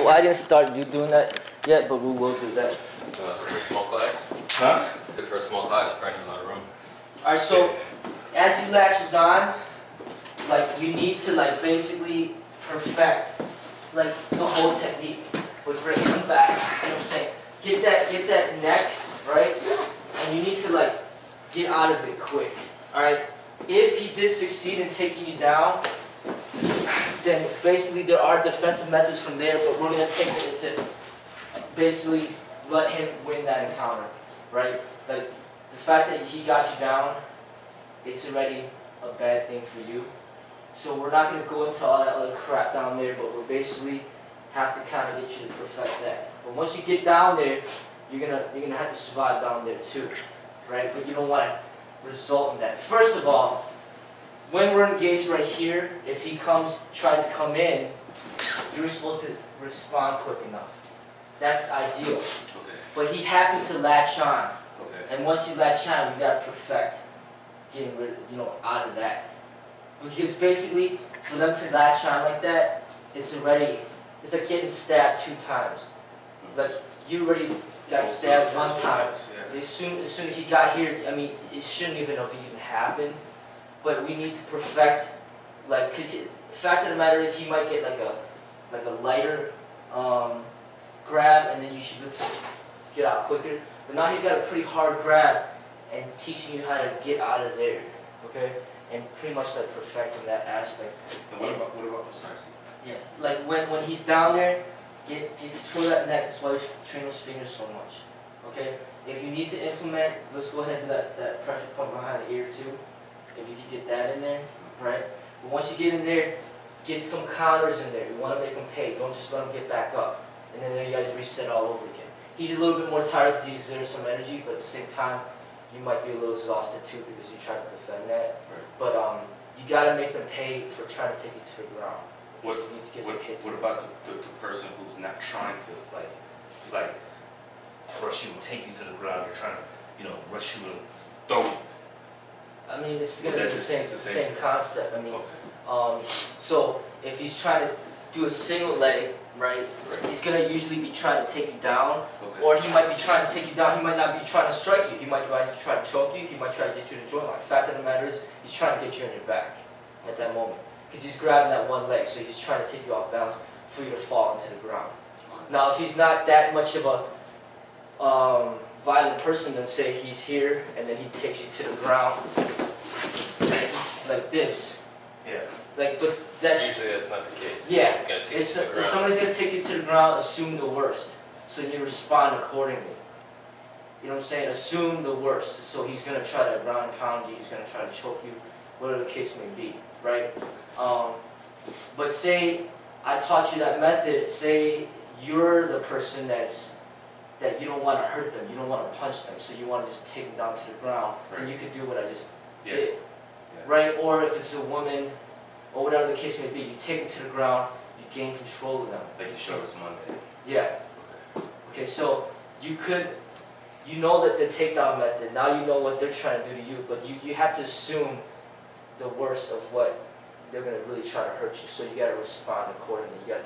Well, I didn't start doing that yet, but we will do that. For a small class? Huh? It's good for a small class, probably in another room. Alright, so as he latches on, like you need to like basically perfect like the whole technique with bringing him back. You know what I'm saying? Get that neck, right? And you need to like get out of it quick. Alright? If he did succeed in taking you down, then basically there are defensive methods from there, but we're gonna take it to basically let him win that encounter. Right? Like the fact that he got you down, it's already a bad thing for you. So we're not going to go into all that other crap down there, but we basically have to kind of get you to perfect that. But once you get down there, you're gonna have to survive down there too, right? But you don't want to result in that. First of all, when we're engaged right here, if he tries to come in, you're supposed to respond quick enough. That's ideal. Okay. But he happened to latch on, Okay. and once you latch on, you got to perfect getting rid, out of that. Because basically, for them to latch on like that, it's like getting stabbed 2 times. Like you already got stabbed 1 time. Yeah. As soon as he got here, I mean, it shouldn't even have happened. But we need to perfect, like, cause the fact of the matter is, he might get like a lighter grab, and then you should be able to get out quicker. But now he's got a pretty hard grab, and teaching you how to get out of there, okay? And pretty much like perfecting that aspect. And what about precisely? Yeah, like when he's down there, get control that neck. That's why you train those fingers so much, okay? If you need to implement, let's go ahead and do that pressure point behind the ear too. If you can get that in there, right? But once you get in there, get some counters in there. You want to make him pay. Don't just let him get back up. And then you guys reset all over again. He's a little bit more tired because he exerted some energy, but at the same time, you might be a little exhausted too because you tried to defend that. Right. But you got to make them pay for trying to take you to the ground. What You need to get some hits. What about the person who's not trying to like rush you and take you to the ground? They're trying to rush you and throw you. I mean, it's going to be the same concept. I mean, okay. So if he's trying to do a single leg, right, he's going to usually be trying to take you down, Okay. or he might be trying to take you down. He might not be trying to strike you. He might try to choke you. He might try to get you to the joint line. Fact of the matter is, he's trying to get you on your back at that moment because he's grabbing that one leg, so he's trying to take you off balance for you to fall into the ground. Now, if he's not that much of a violent person, then say he's here and then he takes you to the ground like this. Yeah. Like, but that's Usually that's not the case. yeah. It's gonna take you If to the ground. somebody's gonna take you to the ground, assume the worst, so you respond accordingly. You know what I'm saying? Assume the worst. So he's gonna try to ground and pound you. He's gonna try to choke you, whatever the case may be, right? But say I taught you that method. Say you're the person that you don't want to hurt them. You don't want to punch them. So you want to just take them down to the ground. Right. And you could do what I just Yeah. did, right? Or if it's a woman, or whatever the case may be, you take them to the ground. You gain control of them. Like you showed us Monday. Yeah. Okay, so you know that the takedown method, now you know what they're trying to do to you, but you have to assume the worst of what they're going to really try to hurt you, so you got to respond accordingly. You got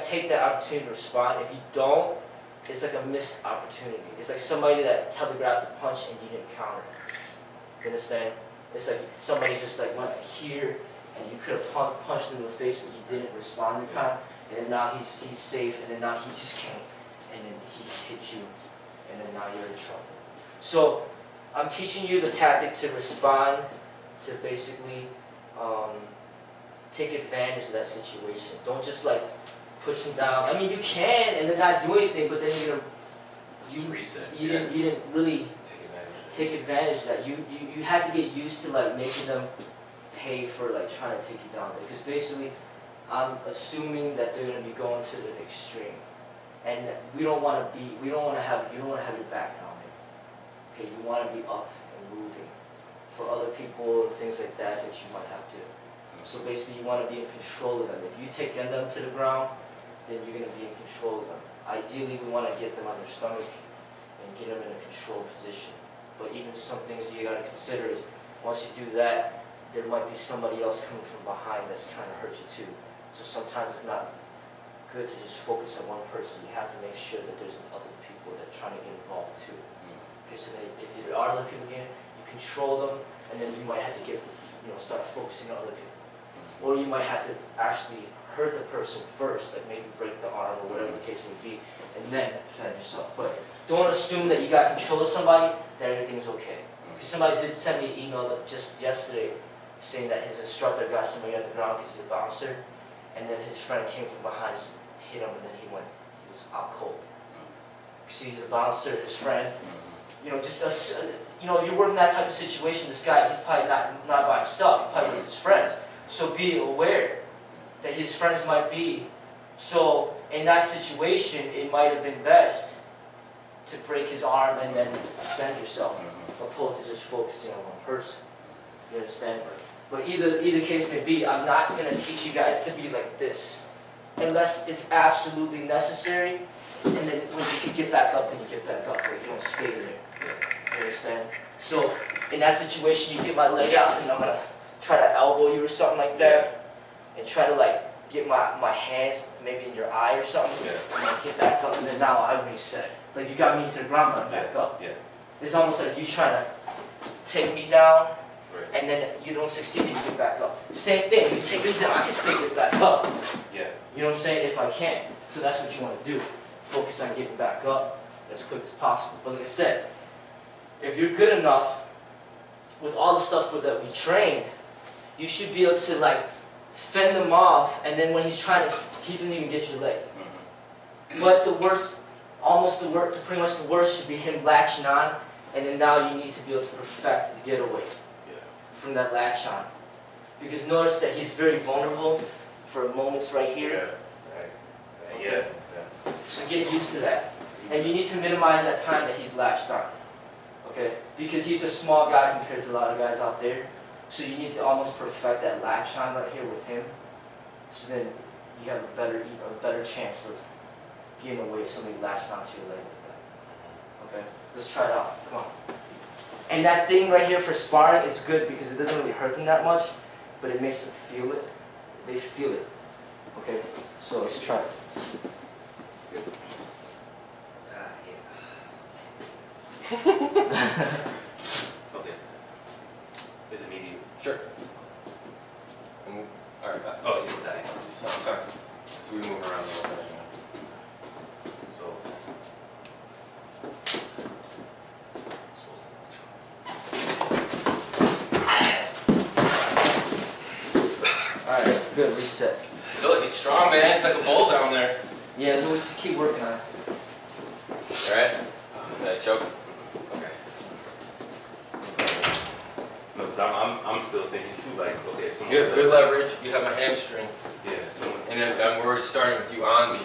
to take that opportunity to respond. If you don't, it's like a missed opportunity. It's like somebody that telegraphed the punch and you didn't counter. You understand? It's like somebody just like went here and you could have punched him in the face, but you didn't respond in time. And then now he's safe, and then now he just came, and then he hit you, and then now you're in trouble. So I'm teaching you the tactic to respond, to basically take advantage of that situation. Don't just like push them down. I mean, you can and then not do anything, but then you're gonna Reset. you didn't really Take advantage. take advantage of that. You had to get used to like making them pay for like trying to take you down, because basically I'm assuming that they're going to be going to the extreme, and you don't want to have your back down there. Okay, you want to be up and moving for other people and things like that you might have to. So basically, you want to be in control of them. If you take them to the ground, then you're going to be in control of them. Ideally, we want to get them on their stomach and get them in a controlled position. But even some things you got to consider is once you do that, there might be somebody else coming from behind that's trying to hurt you too. So sometimes it's not good to just focus on one person. You have to make sure that there's other people that are trying to get involved too. Okay, so if there are other people getting, you control them, and then you might have to start focusing on other people. Or you might have to actually hurt the person first, like maybe break the arm or whatever the case may be, and then defend yourself. But don't assume that you got control of somebody, that everything's okay. Because somebody did send me an email just yesterday saying that his instructor got somebody on the ground because he's a bouncer, and then his friend came from behind, just hit him, and then he was out cold. See, he's a bouncer, his friend, you're working that type of situation. This guy, he's probably not by himself, he's probably with his friends. So be aware that his friends might be. So in that situation, it might have been best to break his arm and then defend yourself, opposed to just focusing on one person. You understand? But either case may be, I'm not going to teach you guys to be like this, unless it's absolutely necessary. And then when you can get back up, then you get back up, but you don't stay there. You understand? So in that situation, you get my leg out, and I'm going to try to elbow you or something like that, and try to like get my hands maybe in your eye or something, and get back up, and then now I reset. Like you got me into the ground, but I'm back up. It's almost like you trying to take me down, and then you don't succeed, and you get back up. Same thing, you take me down, I can still get back up. You know what I'm saying? If I can. So that's what you want to do. Focus on getting back up as quick as possible. But like I said, if you're good enough with all the stuff that we trained, you should be able to like fend them off, and then when he's trying to, he doesn't even get your leg. But the worst, pretty much the worst should be him latching on, and then now you need to be able to perfect the getaway from that latch on. Because notice that he's very vulnerable for moments right here. Okay? So get used to that. And you need to minimize that time that he's latched on. Okay? Because he's a small guy compared to a lot of guys out there. So you need to almost perfect that latch on right here with him. So then you have a better chance of getting away if somebody latched onto your leg like that. Okay? Let's try it out. Come on. And that thing right here for sparring is good because it doesn't really hurt them that much, but it makes them feel it. They feel it. Okay? So let's try it. Okay. Is it medium? Sure. Alright. Oh, you were dying. Sorry. We move around a little bit. So. Alright, good, reset. Look, he's strong, man. It's like a bull down there. Yeah, we'll just keep working on it. Alright? Did I choke? Okay. No, because I'm still thinking too, like, okay, if someone You have good leverage. You have my hamstring. Yeah, someone. And then I'm already starting with you on me.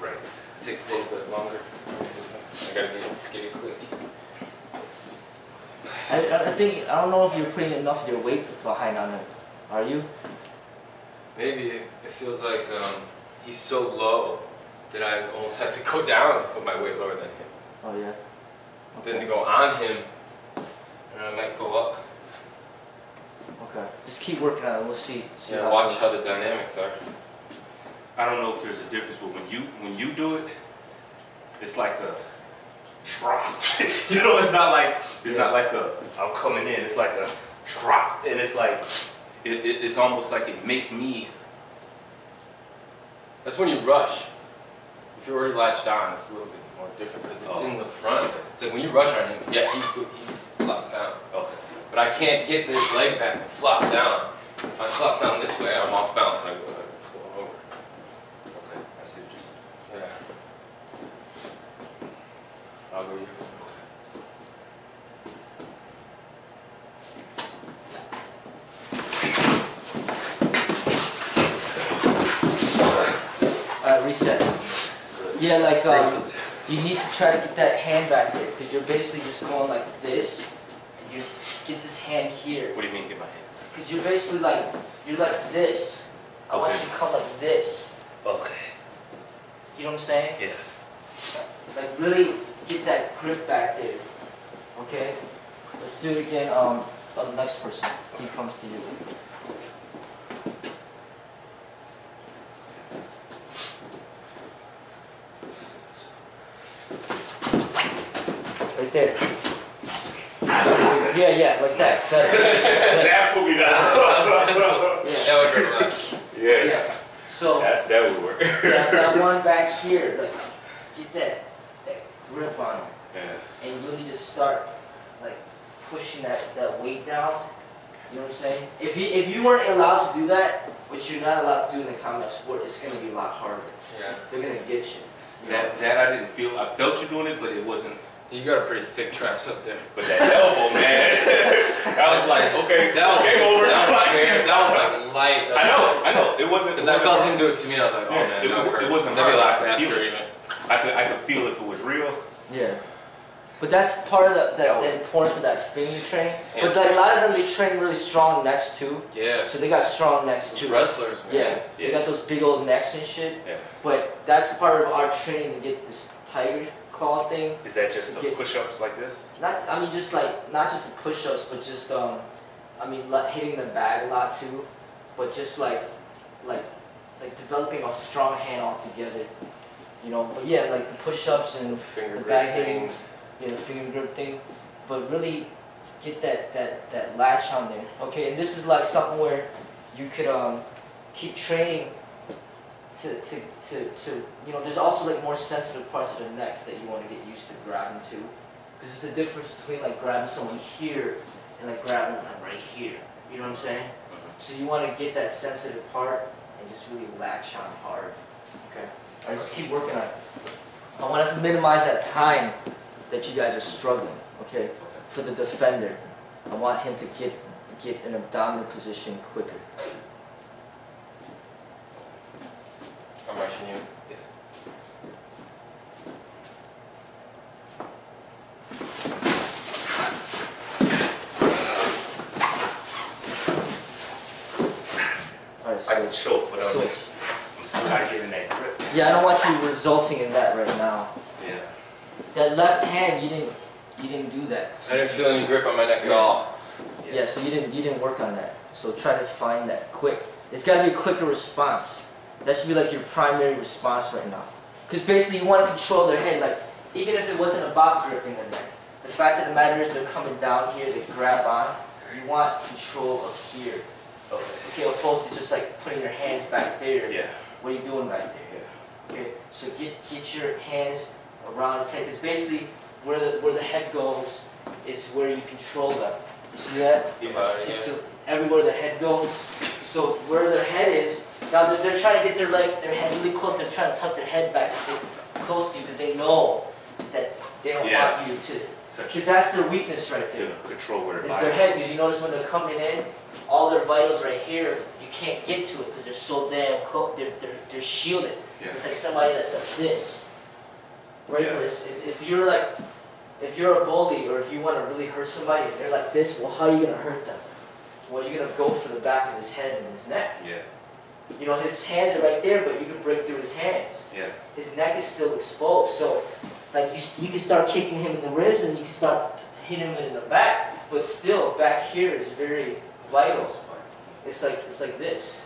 Right. It takes a little bit longer. I gotta get it quick. I don't know if you're putting enough of your weight behind on it. Are you? Maybe it feels like he's so low that I almost have to go down to put my weight lower than him. Oh yeah. Then to go on him, and I might go up. Okay. Just keep working on it. We'll see. Yeah, watch how the dynamics are. I don't know if there's a difference, but when you do it, it's like a drop. You know, it's not like I'm coming in. It's like a drop, and it's like it's almost like it makes me. That's when you rush. If you're already latched on, it's a little bit more different because it's in the front. It's like when you rush on him, yes, he flops down. Okay. But I can't get this leg back to flop down. If I flop down this way, I'm off balance and I go over. Okay, I see what you're saying. Yeah. I'll go you. Reset. Yeah, like you need to try to get that hand back there because you're basically just going like this. And you get this hand here. What do you mean, get my hand? Because you're basically you're like this. I want you to come like this. Okay. You know what I'm saying? Yeah. Like really get that grip back there. Okay? Let's do it again. The next person. He comes to you. right there. Yeah, like that. So, That put me down. That would hurt a lot. yeah. So That would work. that one back here, like get that grip on it, Yeah. and really just start like pushing that weight down. You know what I'm saying? If you weren't allowed to do that, which you're not allowed to do in the combat sport, it's gonna be a lot harder. Yeah. They're gonna get you. That I didn't feel. I felt you doing it, but it wasn't. You got a pretty thick traps up there. But that elbow, man. I was like, okay, That was game over. That was like light. I know. It wasn't. Because I felt him do it to me, and I was like, oh man, it wasn't that'd be a lot hard. faster even. I could feel if it was real. Yeah. But that's part of the importance of that finger training. But like, a lot of them, they train really strong necks too. Yeah. So they got strong necks too. Wrestlers, man. Yeah. They got those big old necks and shit. Yeah. But that's part of our training to get this tiger claw thing. Is that just the push-ups like this? Not just not just the push-ups, but just hitting the bag a lot too. But just like developing a strong hand altogether. You know. But yeah, like the push-ups and Finger the grip bag hitting. things. Yeah, the finger grip thing, but really get that latch on there. Okay, and this is like something where you could keep training to there's also like more sensitive parts of the neck that you want to get used to grabbing too, because there's a difference between like grabbing someone here and like grabbing them right here. You know what I'm saying? So you want to get that sensitive part and just really latch on hard. Okay, all right, just keep working on it. I want us to minimize that time that you guys are struggling, okay? For the defender, I want him to get an abdominal position quicker. I'm rushing you. All right, I can choke, but switch. I'm still not getting that grip. Yeah, I don't want you resulting in that right now. Yeah. That left hand, you didn't do that. I didn't feel any grip on my neck at all. Yeah, so you didn't work on that. So try to find that quick. It's got to be a quicker response. That should be like your primary response right now. Because basically you want to control their head. Like even if it wasn't about gripping their neck, the fact of the matter is they're coming down here, they grab on. You want control of here. Okay, opposed to just like putting your hands back there. Yeah. What are you doing back there? Yeah. Okay, so get your hands around his head, because basically where the head goes is where you control them. You see that? Yeah. So everywhere the head goes. So where their head is, now they're trying to get their head really close. They're trying to tuck their head back close to you because they know that they don't want you to. Because that's their weakness right there. Control where it's their head, because you notice when they're coming in, all their vitals right here, you can't get to it because they're so damn close. They're shielded. Yeah. It's like somebody that's like this. Right? Yeah. If you're a bully, or if you want to really hurt somebody, if they're like this, well, how are you going to hurt them? Well, you're going to go for the back of his head and his neck. Yeah. You know, his hands are right there, but you can break through his hands. Yeah. His neck is still exposed, so like you can start kicking him in the ribs, and you can start hitting him in the back, but still back here is very vital. It's like this.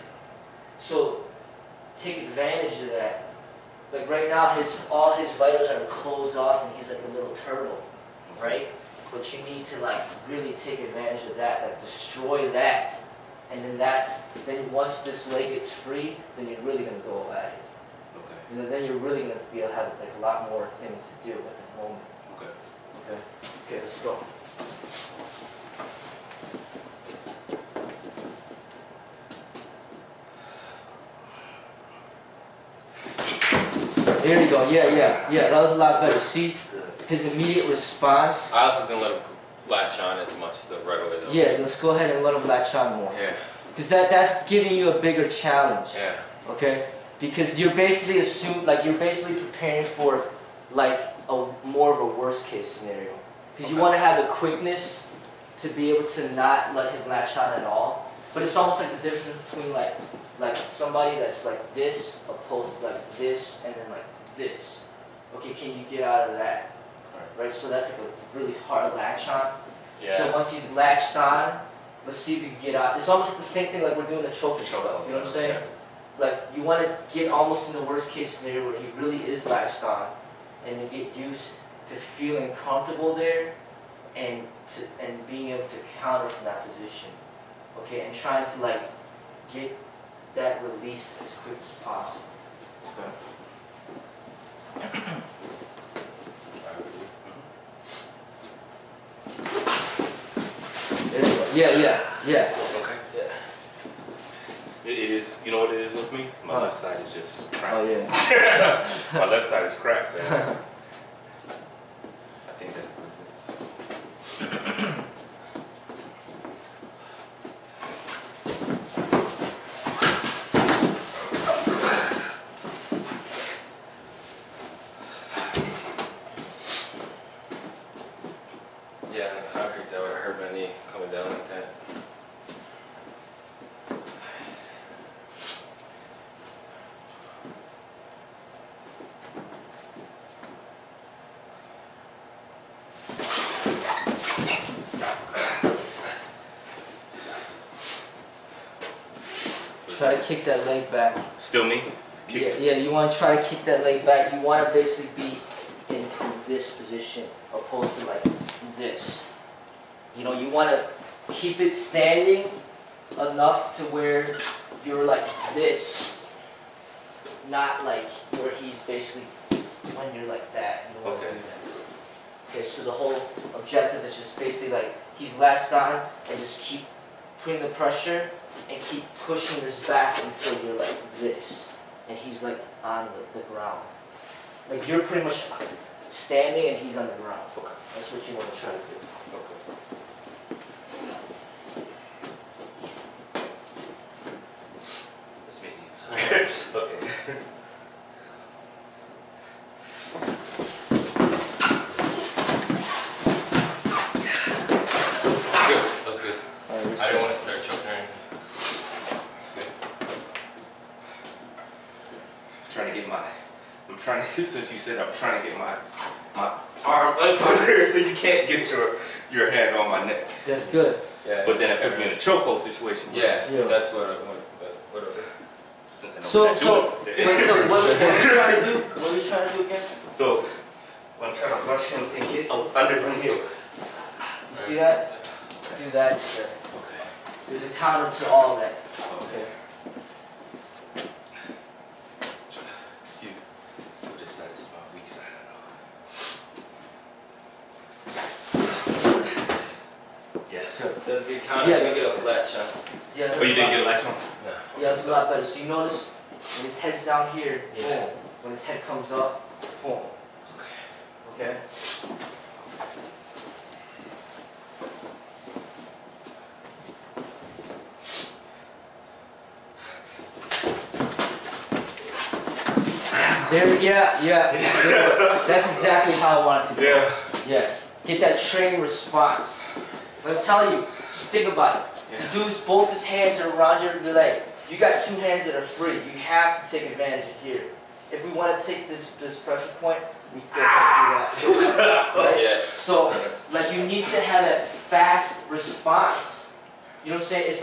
So take advantage of that. Like right now, all his vitals are closed off, and he's like a little turtle, right? But you need to like really take advantage of that, like destroy that, and then once this leg gets free, then you're really gonna go at it. Okay. You know, then you're really gonna be able to have like a lot more things to do at the moment. Okay. Okay, let's go. There you go. Yeah. That was a lot better. See, his immediate response. I also didn't let him latch on as much as the right away though. Yeah, let's go ahead and let him latch on more. Yeah. Because that's giving you a bigger challenge. Yeah. Okay? Because you're basically you're basically preparing for like a more of a worst case scenario. Because you want to have the quickness to be able to not let him latch on at all. But it's almost like the difference between like somebody that's like this opposed to like this and then like this. Okay, can you get out of that? Right, so that's like a really hard latch on. Yeah. So once he's latched on, let's see if you can get out. It's almost the same thing like we're doing the choke stuff. You know what I'm saying? Yeah. Like you want to get almost in the worst case scenario where he really is latched on, and you get used feeling comfortable there and being able to counter from that position. Okay, and trying to like get that released as quick as possible. Okay. There you go. Yeah. Okay. Yeah. It is, you know what it is with me? My left side is just cracked. Oh yeah. My left side is cracked, man. I think that's what it is. Yeah, in the concrete that would have hurt my knee coming down like that. Try to kick that leg back. Still me? Kick. Yeah, you want to try to kick that leg back. You want to basically be in this position opposed to like this. You know, you want to keep it standing enough to where you're like this, not like where he's basically when you're like that. You want to do that. Okay, so the whole objective is just basically like he's latched on and just keep putting the pressure and keep pushing this back until you're like this. And he's like on the ground. Like you're pretty much standing and he's on the ground. Okay. That's what you want to try to do. Let's make it. Okay. Good. That was good. Alright, I didn't want to start choking or anything. I'm trying to, since you said I'm trying to get my arm up under here so you can't get your hand on my neck. That's good. Yeah. But then it puts me in a chokehold situation. Yes, Yeah. that's what I want. But whatever. Since I know So what I'm doing. what are you trying to do? What are you trying to do again? So I'm trying to rush him and get under from here. You see that? Do that instead. Okay. There's a counter to all of that. Okay. You, this side is my weak side. Yes. That's a good counter. Yeah. We get a latch on. Yeah. Oh, you didn't get a latch on? No. Yeah, it's a lot better. So you notice when his head's down here, Yeah. boom. When his head comes up, boom. Okay? There, yeah. That's exactly how I want it to go. Yeah. Yeah. Get that trained response. I'm telling you, just think about it. Yeah. The dude's both his hands are around your leg. You got two hands that are free. You have to take advantage of here. If we want to take this pressure point, we can't do that. Right? Yeah. So, like, you need to have that fast response. You know what I'm saying? It's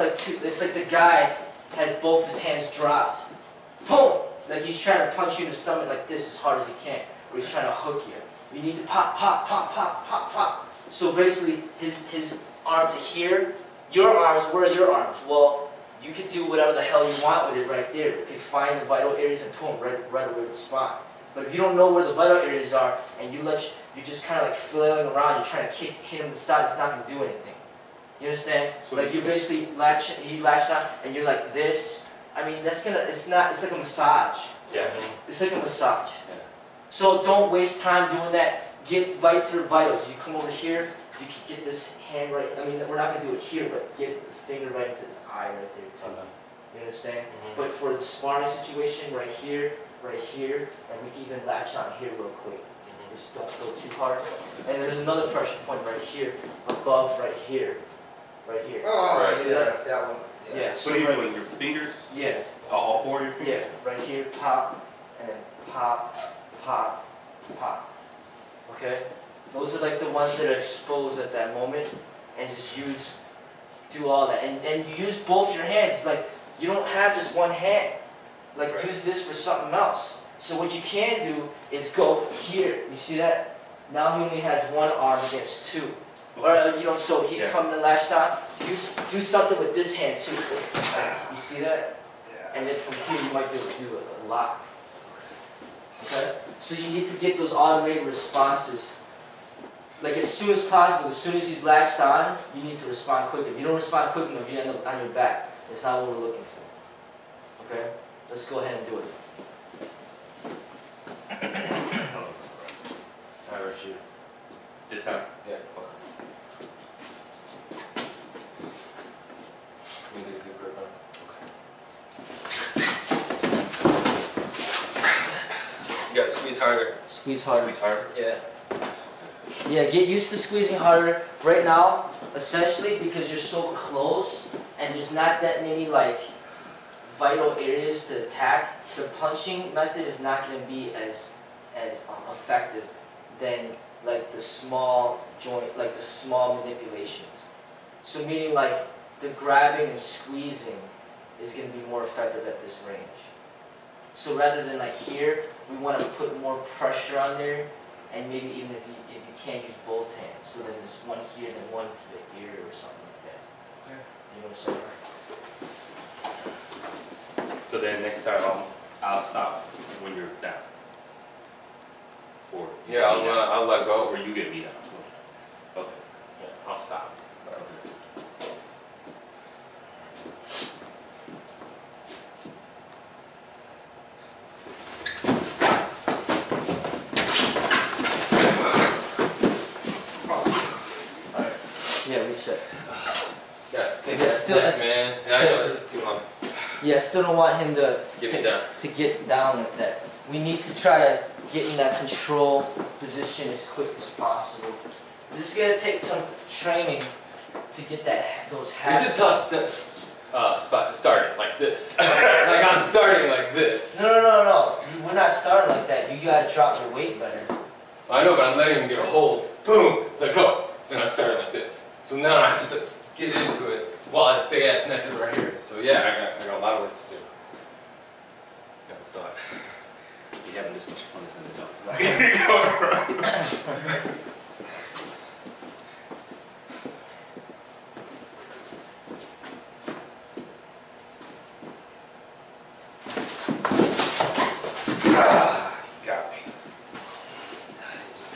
like the guy has both his hands dropped. Boom! Like he's trying to punch you in the stomach like this as hard as he can, or he's trying to hook you. You need to pop, pop, pop, pop, pop, pop. So basically, his arms are here. Your arms, where are your arms? Well, you can do whatever the hell you want with it right there. You can find the vital areas and boom, right away the spot. But if you don't know where the vital areas are and you're just kind of like flailing around, you're trying to hit him in the side, it's not going to do anything. You understand? So like you basically latch on and you're like this. I mean, it's like a massage. Yeah. It's like a massage. Yeah. So don't waste time doing that. Get right to the vitals. You come over here, you can get this hand right. I mean, we're not going to do it here, but get the finger right into the eye right there too. You understand? Mhm. But for the sparring situation, right here, and we can even latch on here real quick. Just don't go too hard. And there's another pressure point right here, above, right here. Oh, Right. See that? that one. Yeah. What are you doing? Your fingers? Yeah. All four of your fingers? Yeah, right here, pop, and then pop, pop, pop. Okay? Those are like the ones that are exposed at that moment, and just do all that. And you use both your hands. It's like, you don't have just one hand. Like, Right. use this for something else. So what you can do is go here. You see that? Now he only has one arm against two. Or, so he's coming and latched on. Do something with this hand too. You see that? Yeah. And then from here you might be able to do a lock. Okay? So you need to get those automated responses. Like as soon as possible, as soon as he's latched on, you need to respond quick. If you don't respond quick enough, you end up on your back. That's not what we're looking for. Okay? Let's go ahead and do it. I rush you. This time? Yeah. Okay. Let me get a good grip on it. You gotta squeeze harder. Squeeze harder. Squeeze harder? Yeah. Yeah, get used to squeezing harder. Right now, essentially, because you're so close and there's not that many like vital areas to attack, the punching method is not going to be as effective than like the small joint, like the small manipulations. So meaning like the grabbing and squeezing is going to be more effective at this range. So rather than like here, we want to put more pressure on there, and maybe even if you can't use both hands, so then there's one here, then one to the ear or something like that. Okay. You know what I'm saying? So then next time I'll stop when you're down. Or you Yeah, get me down. I'll let go. Or you get me down. Okay. Yeah, I'll stop. Okay. Yeah, reset. Yeah, Yeah, still- neck, man. Yeah, I know it took too long. Yeah, I still don't want him to Get me down. get down like that. We need to try to get in that control position as quick as possible. This is gonna take some training to get those habits. It's a tough spot to start like this. Like I'm starting like this. No. We're not starting like that. You gotta drop your weight better. I know, but I'm letting him get a hold. Boom, let go. Then I started like this. So now I have to get into it while his big ass neck is right here. So yeah, I got a lot of work to do. Never thought we having this much fun as an adult. Going around. Got me.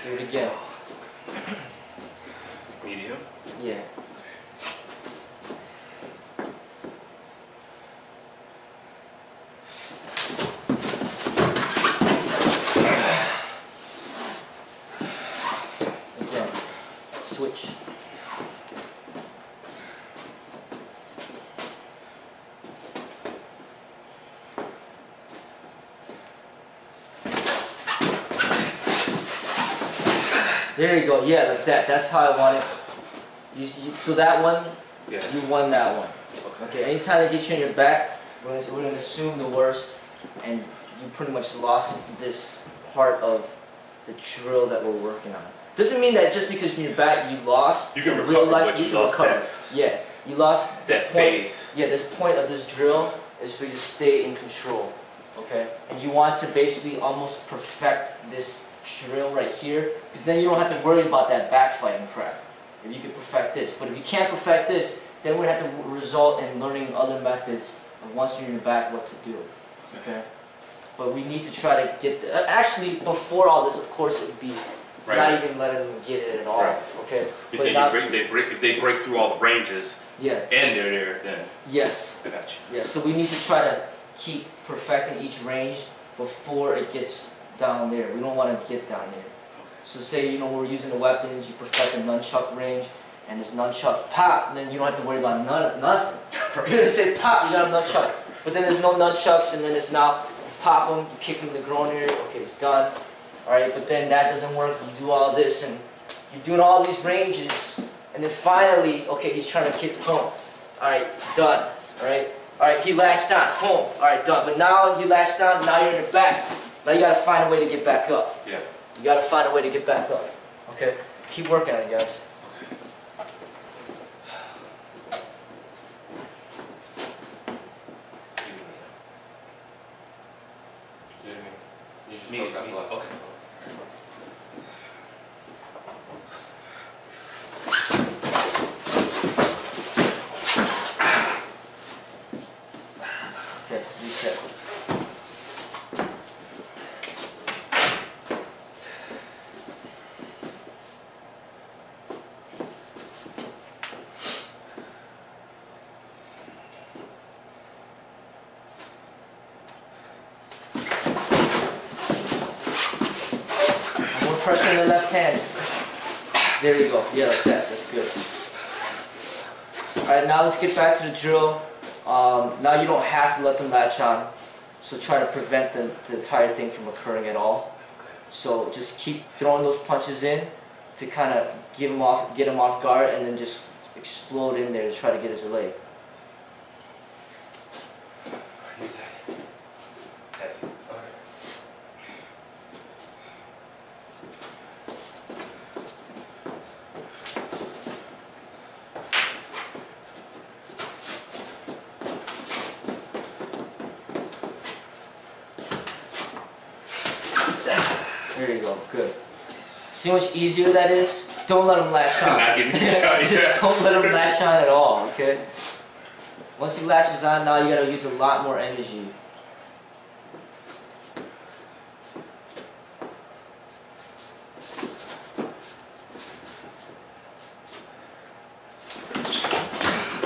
Do it again. Medium. Yeah. Again. Switch. There you go. Yeah, like that. That's how I want it. So that one, Yeah. you won that one. Okay. Okay. Anytime they get you on your back, we're gonna assume the worst, and you pretty much lost this part of the drill that we're working on. Doesn't mean that just because you're in your back you lost. You can in recover, real life, but you can lost recover. that. Yeah, you lost That the point. phase. Yeah, this point of this drill is for you to stay in control. Okay, and you want to basically almost perfect this drill right here, because then you don't have to worry about that backfighting crap. If you can perfect this, but if you can't perfect this, then we have to result in learning other methods of once you're in your back what to do. Okay, but we need to try to get actually before all this, of course, it would be not even letting them get it at all. Right. Okay, You but say not- if they break through all the ranges yeah, and they're there, then yes. I got you. Yeah, so we need to try to keep perfecting each range before it gets down there. We don't want to get down there. So say, we're using the weapons, you perfect the nunchuck range, and this nunchuck pop, then you don't have to worry about nothing. You're going to say pop, you got a nunchuck. But then there's no nunchucks, and then it's now, you pop them, you kick them in the groin area, okay, it's done. Alright, but then that doesn't work, you do all this, and you're doing all these ranges, and then finally, okay, he's trying to kick, boom. Alright, done. Alright? Alright, he latched on, boom. Alright, done. But now you latched on, now you're in the back. Now you gotta find a way to get back up. Yeah. You gotta find a way to get back up. Okay? Keep working on it, guys. You just Me, broke out me. the left. Okay. pressure in the left hand. There you go. Yeah, like that. That's good. Alright, now let's get back to the drill. Now you don't have to let them latch on. So try to prevent the entire thing from occurring at all. So just keep throwing those punches in to kind of get him off guard, and then just explode in there to try to get his leg. There you go, good. See how much easier that is? Don't let him latch on. Just don't let him latch on at all, okay? Once he latches on, now you gotta use a lot more energy.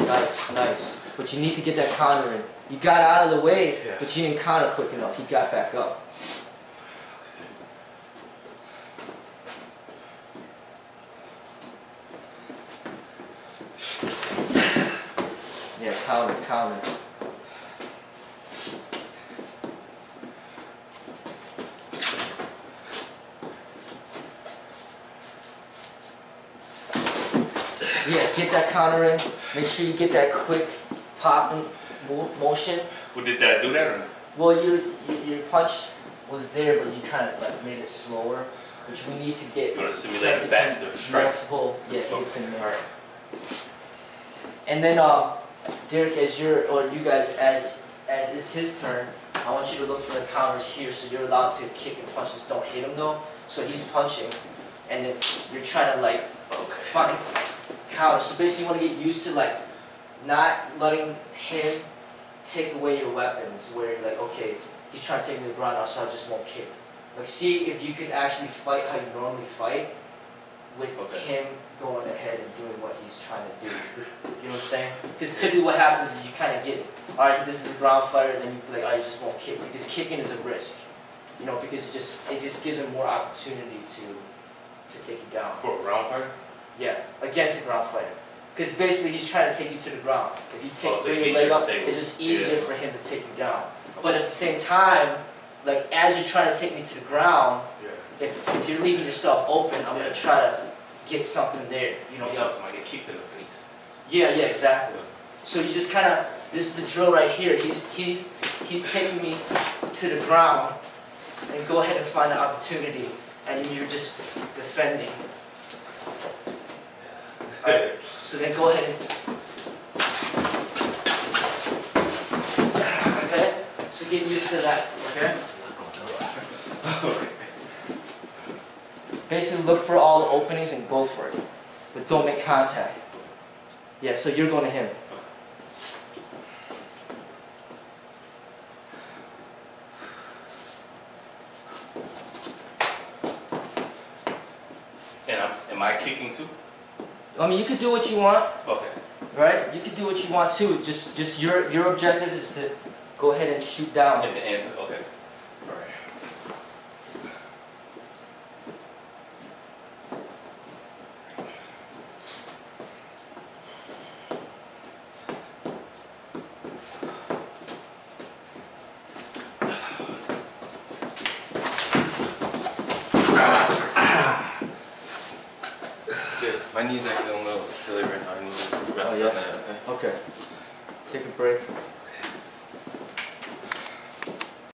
Nice, nice. But you need to get that counter in. You got out of the way, but you didn't counter quick enough. He got back up. Yeah, counter, counter. Yeah, get that counter in. Make sure you get that quick popping motion. Well, did I do that or not? Well, your punch was there, but you kind of like made it slower. Which we need to get. You're gonna simulate it faster. Multiple, yeah, hits in there. And then, Derek, you guys, as it's his turn, I want you to look for the counters here, so you're allowed to kick and punch. Just don't hit him though. So he's punching, and then you're trying to like find counters. So basically, you want to get used to like not letting him take away your weapons. Where you're like, okay, he's trying to take me to the ground now, so I just won't kick. Like, see if you can actually fight how you normally fight with him going ahead and doing what he's trying to do. You know what I'm saying? Because typically what happens is you kind of get, alright, this is a ground fighter, then you be like, alright, you just won't kick. Because kicking is a risk. You know, because it just gives him more opportunity to take you down. For a ground fighter? Yeah, against a ground fighter. Because basically he's trying to take you to the ground. If you bring your your leg up, stable. it's just easier for him to take you down. But at the same time, like as you're trying to take me to the ground, if you're leaving yourself open, I'm going to try to get something there. You know, He also might get kicked in the face. yeah, exactly. So you just kind of, this is the drill right here. He's taking me to the ground, and go ahead and find an opportunity, and then you're just defending. Alright, so then go ahead and, okay? So get used to that, okay? Basically look for all the openings and go for it. But don't make contact. Yeah, so you're going to him. And am I kicking too? I mean, you could do what you want, Okay. right? You could do what you want too. Just your objective is to go ahead and shoot down. At the end, okay. Alright. My knee's acting a little silly right now. I need to rest Oh, yeah? on that. Okay. Okay. Take a break.